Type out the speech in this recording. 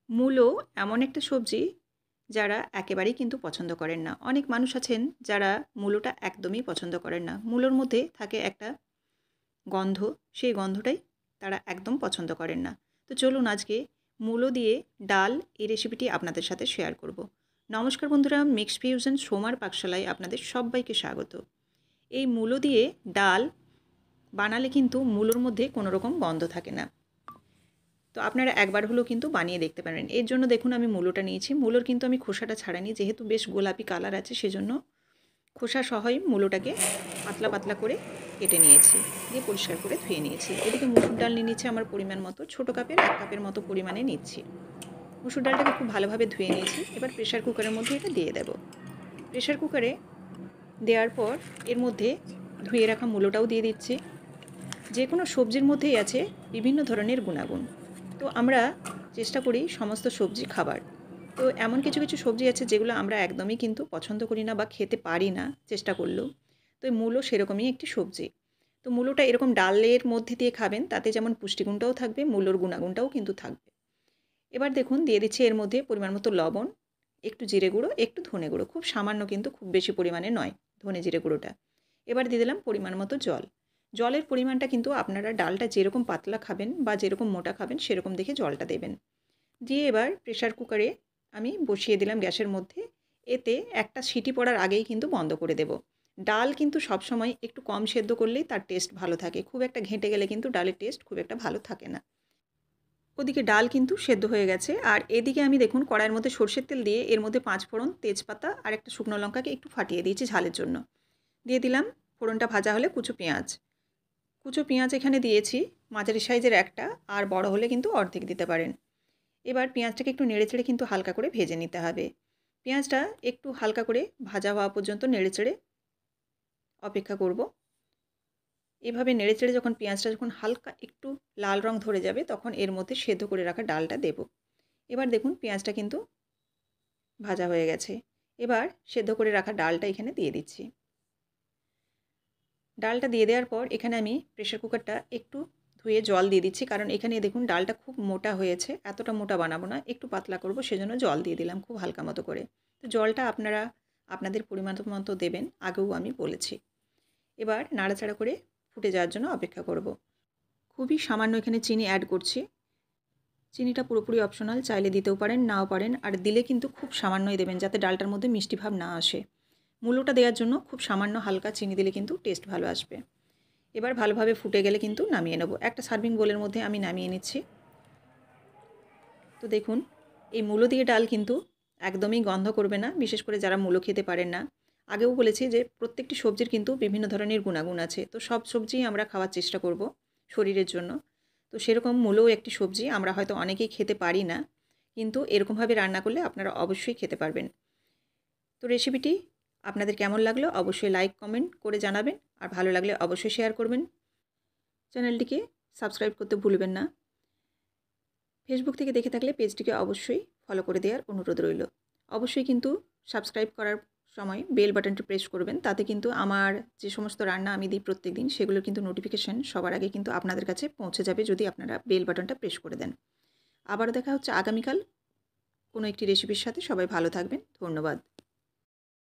মূলো এমন একটা সবজি যারা একেবারেই কিন্তু পছন্দ করেন না। অনেক মানুষ আছেন যারা মূলোটা একদমই পছন্দ করেন না। মূলোর মধ্যে থাকে একটা গন্ধ, সেই গন্ধটাই তারা একদম পছন্দ করেন না। তো চলুন আজকে মূলো দিয়ে ডাল এই রেসিপিটি আপনাদের সাথে শেয়ার করব। নমস্কার বন্ধুরা, মিক্স ফিউশন সোমার পাকশালায় আপনাদের সব্বাইকে স্বাগত। এই মূলো দিয়ে ডাল বানালে কিন্তু মূলোর মধ্যে কোনো রকম গন্ধ থাকে না। তো আপনারা একবার হলেও কিন্তু বানিয়ে দেখতে পারেন। এর জন্য দেখুন আমি মূলোটা নিয়েছি। মূলোর কিন্তু আমি খোসাটা ছাড়াইনি, যেহেতু বেশ গোলাপি কালার আছে সেজন্য খোসা সহই মূলোটাকে পাতলা পাতলা করে কেটে নিয়েছি, দিয়ে পরিষ্কার করে ধুয়ে নিয়েছি। এদিকে মুসুর ডাল নিয়ে নিচ্ছে আমার পরিমাণ মতো, ছোটো কাপের 1 কাপের মতো পরিমাণে নিচ্ছি। মুসুর ডালটাকে খুব ভালোভাবে ধুয়ে নিয়েছি। এবার প্রেশার কুকারের মধ্যে এটা দিয়ে দেব। প্রেশার কুকারে দেওয়ার পর এর মধ্যে ধুয়ে রাখা মূলোটাও দিয়ে দিচ্ছি। যে কোনো সবজির মধ্যেই আছে বিভিন্ন ধরনের গুণাগুণ। তো আমরা চেষ্টা করি সমস্ত সবজি খাবার। তো এমন কিছু কিছু সবজি আছে যেগুলো আমরা একদমই কিন্তু পছন্দ করি না বা খেতে পারি না চেষ্টা করলেও। তো এই মূলো সেরকমই একটি সবজি। তো মূলোটা এরকম ডালের মধ্যে দিয়ে খাবেন, তাতে যেমন পুষ্টিগুণটাও থাকবে, মূলোর গুণাগুণটাও কিন্তু থাকবে। এবার দেখুন দিয়ে দিচ্ছি এর মধ্যে পরিমাণ মতো লবণ, একটু জিরে গুঁড়ো, একটু ধনে গুঁড়ো, খুব সামান্য কিন্তু, খুব বেশি পরিমাণে নয় ধনে জিরে গুঁড়োটা। এবার দিয়ে দিলাম পরিমাণ মতো জল। জলের পরিমাণটা কিন্তু আপনারা ডালটা যেরকম পাতলা খাবেন বা যেরকম মোটা খাবেন সেরকম দেখে জলটা দেবেন। দিয়ে এবার প্রেশার কুকারে আমি বসিয়ে দিলাম গ্যাসের মধ্যে। এতে একটা সিটি পড়ার আগেই কিন্তু বন্ধ করে দেব। ডাল কিন্তু সবসময় একটু কম সেদ্ধ করলেই তার টেস্ট ভালো থাকে। খুব একটা ঘেঁটে গেলে কিন্তু ডালের টেস্ট খুব একটা ভালো থাকে না। ওদিকে ডাল কিন্তু সেদ্ধ হয়ে গেছে, আর এদিকে আমি দেখুন কড়াইয়ের মধ্যে সরষের তেল দিয়ে এর মধ্যে 5 ফোড়ন, তেজপাতা আর একটা শুকনো লঙ্কাকে একটু ফাটিয়ে দিয়েছি ঝালের জন্য। দিয়ে দিলাম ফোড়নটা ভাজা হলে কুচো পেঁয়াজ। কুচো পেঁয়াজ এখানে দিয়েছি মাঝারি সাইজের একটা, আর বড় হলে কিন্তু অর্ধেক দিতে পারেন। এবার পেঁয়াজটাকে একটু নেড়েচেড়ে কিন্তু হালকা করে ভেজে নিতে হবে। পেঁয়াজটা একটু হালকা করে ভাজা হওয়া পর্যন্ত নেড়েচেড়ে অপেক্ষা করব। এভাবে নেড়েচেড়ে যখন পেঁয়াজটা যখন হালকা একটু লাল রং ধরে যাবে তখন এর মধ্যে সেদ্ধ করে রাখা ডালটা দেব। এবার দেখুন পেঁয়াজটা কিন্তু ভাজা হয়ে গেছে। এবার সেদ্ধ করে রাখা ডালটা এখানে দিয়ে দিচ্ছি। ডালটা দিয়ে দেওয়ার পর এখানে আমি প্রেশার কুকারটা একটু ধুয়ে জল দিয়ে দিচ্ছি, কারণ এখানে দেখুন ডালটা খুব মোটা হয়েছে, এতটা মোটা বানাবো না, একটু পাতলা করব, সেজন্য জল দিয়ে দিলাম খুব হালকা মতো করে। তো জলটা আপনারা আপনাদের পরিমাণ মতো দেবেন, আগেও আমি বলেছি। এবার নাড়াচাড়া করে ফুটে যাওয়ার জন্য অপেক্ষা করব। খুবই সামান্য এখানে চিনি অ্যাড করছি। চিনিটা পুরোপুরি অপশনাল, চাইলে দিতেও পারেন নাও পারেন, আর দিলে কিন্তু খুব সামান্যই দেবেন যাতে ডালটার মধ্যে মিষ্টি ভাব না আসে। মূলোটা দেওয়ার জন্য খুব সামান্য হালকা চিনি দিলে কিন্তু টেস্ট ভালো আসবে। এবার ভালোভাবে ফুটে গেলে কিন্তু নামিয়ে নেব। একটা সার্ভিং বোলের মধ্যে আমি নামিয়ে নিচ্ছি। তো দেখুন এই মূলো দিয়ে ডাল কিন্তু একদমই গন্ধ করবে না, বিশেষ করে যারা মূলো খেতে পারেন না। আগেও বলেছি যে প্রত্যেকটি সবজির কিন্তু বিভিন্ন ধরনের গুণাগুণ আছে, তো সব সবজিই আমরা খাওয়ার চেষ্টা করব শরীরের জন্য। তো সেরকম মূলোও একটি সবজি, আমরা হয়তো অনেকেই খেতে পারি না, কিন্তু এরকমভাবে রান্না করলে আপনারা অবশ্যই খেতে পারবেন। তো রেসিপিটি আপনাদের কেমন লাগলো অবশ্যই লাইক কমেন্ট করে জানাবেন, আর ভালো লাগলে অবশ্যই শেয়ার করবেন। চ্যানেলটিকে সাবস্ক্রাইব করতে ভুলবেন না। ফেসবুক থেকে দেখে থাকলে পেজটিকে অবশ্যই ফলো করে দেওয়ার অনুরোধ রইল। অবশ্যই কিন্তু সাবস্ক্রাইব করার সময় বেল বাটনটি প্রেস করবেন, তাতে কিন্তু আমার যে সমস্ত রান্না আমি দিই প্রত্যেকদিন সেগুলোর কিন্তু নোটিফিকেশন সবার আগে কিন্তু আপনাদের কাছে পৌঁছে যাবে যদি আপনারা বেল বাটনটা প্রেস করে দেন। আবার দেখা হচ্ছে আগামীকাল কোনো একটি রেসিপির সাথে। সবাই ভালো থাকবেন, ধন্যবাদ।